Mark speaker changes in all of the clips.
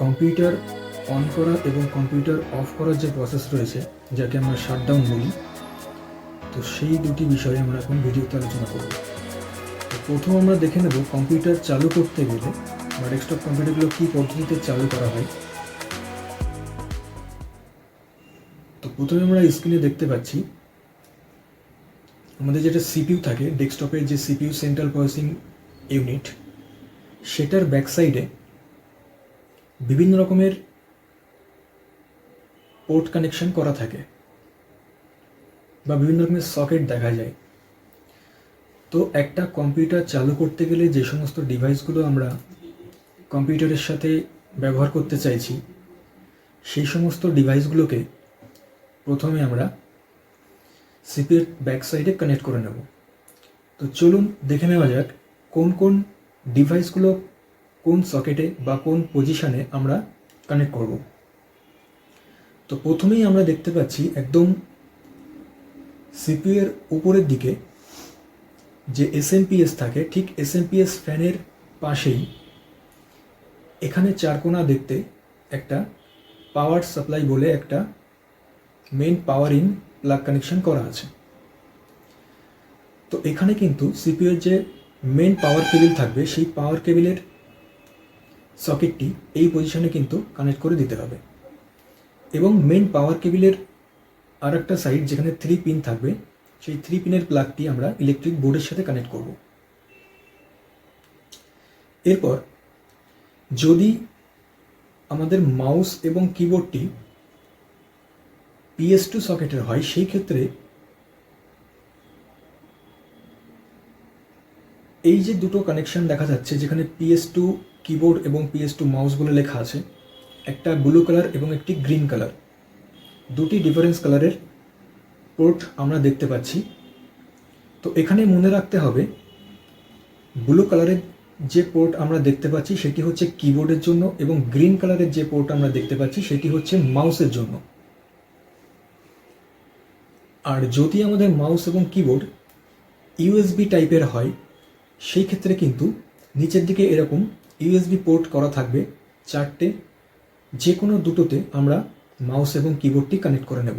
Speaker 1: Computer on করা এবং computer of করার যে প্রসেস রয়েছে, যাকে আমরা শাটডাউন বলি, তো সেই দুটি বিষয়ে আমরা এখন ভিডিওতে আলোচনা করব। তো প্রথম আমরা দেখে নেব কম্পিউটার চালু করতে গেলে বা ডেস্কটপ কম্পিউটারগুলো কী পদ্ধতিতে চালু করা হয়। তো প্রথমে আমরা স্ক্রিনে দেখতে পাচ্ছি আমাদের যেটা সিপিইউ থাকে, ডেস্কটপের যে সিপিইউ সেন্ট্রাল প্রসেসিং ইউনিট, সেটার ব্যাক সাইডে বিভিন্ন রকমের পোর্ট কানেকশন করা থাকে বা বিভিন্ন রকমের সকেট দেখা যায়। তো একটা কম্পিউটার চালু করতে গেলে যে সমস্ত ডিভাইসগুলো আমরা কম্পিউটারের সাথে ব্যবহার করতে চাইছি, সেই সমস্ত ডিভাইসগুলোকে প্রথমে আমরা সিপিইউর ব্যাক সাইডে কানেক্ট করে নেব। তো চলুন দেখে নেওয়া যাক কোন কোন ডিভাইসগুলো কোন সকেটে বা কোন পজিশনে আমরা কানেক্ট করব। তো প্রথমেই আমরা দেখতে পাচ্ছি একদম সিপিইউ এর উপরের দিকে যে এসএমপিএস থাকে, ঠিক এসএমপিএস ফ্যানের পাশেই এখানে চারকোনা দেখতে একটা পাওয়ার সাপ্লাই বলে একটা main power in plug connection করা আছে। তো এখানে কিন্তু সিপিইউ এর যে মেইন পাওয়ার কেবিল থাকবে, সেই পাওয়ার কেবিলের সকেটটি এই পজিশনে কিন্তু কানেক্ট করে দিতে হবে। এবং মেইন পাওয়ার কেবিলের আর একটা সাইড যেখানে 3 পিন থাকবে, সেই 3 পিনের প্লাগটি আমরা ইলেকট্রিক বোর্ডের সাথে কানেক্ট করব। এরপর যদি আমাদের মাউস এবং কিবোর্ডটি PS2 সকেটের হয়, সেই ক্ষেত্রে এই যে দুটো কানেকশন দেখা যাচ্ছে, যেখানে PS2 কিবোর্ড এবং PS2 মাউস বলে লেখা আছে, একটা ব্লু কালার এবং একটি গ্রিন কালার, দুটি ডিফারেন্স কালারের পোর্ট আমরা দেখতে পাচ্ছি। তো এখানে মনে রাখতে হবে ব্লু কালারের যে পোর্ট আমরা দেখতে পাচ্ছি সেটি হচ্ছে কিবোর্ডের জন্য, এবং গ্রিন কালারের যে পোর্ট আমরা দেখতে পাচ্ছি সেটি হচ্ছে মাউসের জন্য। আর যদি আমাদের মাউস এবং কিবোর্ড ইউএসবি টাইপের হয়, সেই ক্ষেত্রে কিন্তু নিচের দিকে এরকম ইউএসবি পোর্ট করা থাকবে 4টে, যে কোনো দুটোতে আমরা মাউস এবং কিবোর্ডটি কানেক্ট করে নেব।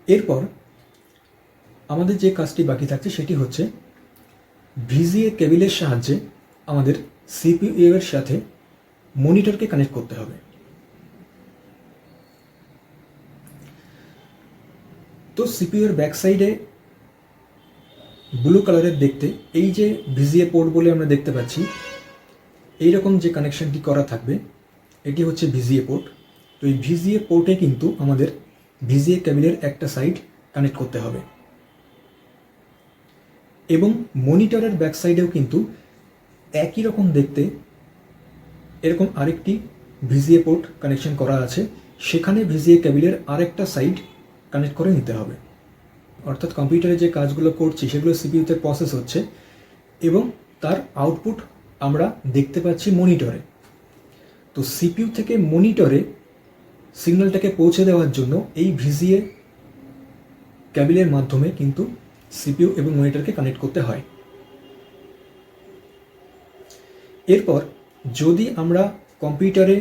Speaker 1: এরপর আমাদের যে কাজটি বাকি থাকছে সেটি হচ্ছে ভিজিএ কেবিলের সাহায্যে আমাদের সিপিইউ এর সাথে মনিটরকে কানেক্ট করতে হবে। তো সিপিইউ এর ব্যাক সাইডে ব্লু কালারের দেখতে এই যে ভিজিএ পোর্ট বলে আমরা দেখতে পাচ্ছি, এইরকম যে কানেকশনটি করা থাকবে, এটি হচ্ছে ভিজিএ পোর্ট। তো এই ভিজিএ পোর্টে কিন্তু আমাদের ভিজিএ কেবিলের একটা সাইড কানেক্ট করতে হবে, এবং মনিটরের ব্যাক সাইডেও কিন্তু একই রকম দেখতে এরকম আরেকটি ভিজিএ পোর্ট কানেকশন করা আছে, সেখানে ভিজিএ কেবিলের আরেকটা সাইড কানেক্ট করে নিতে হবে। অর্থাৎ কম্পিউটারে যে কাজগুলো করছি সেগুলো সিপিইউতে প্রসেস হচ্ছে এবং তার আউটপুট আমরা দেখতে পাচ্ছি মনিটরে। তো সিপিইউ থেকে মনিটরে সিগন্যালটাকে পৌঁছে দেওয়ার জন্য এই ভিজিএ কেবিলের মাধ্যমে কিন্তু সিপিইউ এবং মনিটরকে কানেক্ট করতে হয়। এরপর যদি আমরা কম্পিউটারে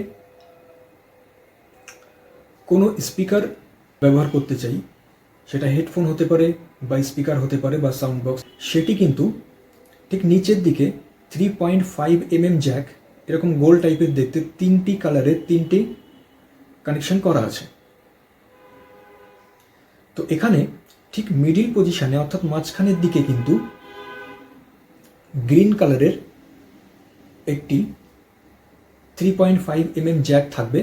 Speaker 1: কোনো স্পিকার ব্যবহার করতে চাই, সেটা হেডফোন হতে পারে বা স্পিকার হতে পারে বা সাউন্ড বক্স, সেটি কিন্তু ঠিক নিচের দিকে 3.5 mm জ্যাক, এরকম গোল টাইপের দেখতে 3টি কালারের 3টি কানেকশন করা আছে। তো এখানে ঠিক মিডিল পজিশনে অর্থাৎ মাঝখানের দিকে কিন্তু গ্রিন কালারের একটি 3.5 mm জ্যাক থাকবে,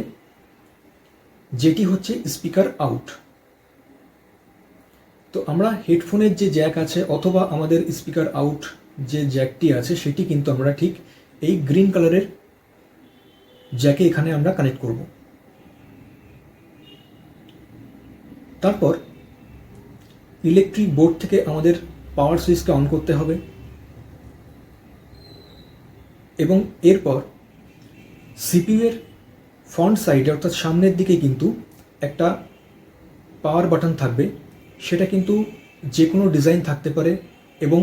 Speaker 1: যেটি হচ্ছে স্পিকার আউট। তো আমরা হেডফোনের যে জ্যাক আছে অথবা আমাদের স্পিকার আউট যে জ্যাকটি আছে, সেটি কিন্তু আমরা ঠিক এই গ্রিন কালারের জ্যাকে এখানে আমরা কানেক্ট করব। তারপর ইলেকট্রিক বোর্ড থেকে আমাদের পাওয়ার সুইচকে অন করতে হবে, এবং এরপর সিপিইউ এর ফ্রন্ট সাইডে অর্থাৎ সামনের দিকে কিন্তু একটা পাওয়ার বাটন থাকবে। সেটা কিন্তু যে কোনো ডিজাইন থাকতে পারে এবং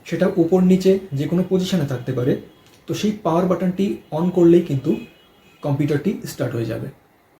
Speaker 1: সেটা উপর নিচে যে কোনো পজিশনে থাকতে পারে। তো সেই পাওয়ার বাটনটি অন করলেই কিন্তু কম্পিউটারটি স্টার্ট হয়ে যাবে।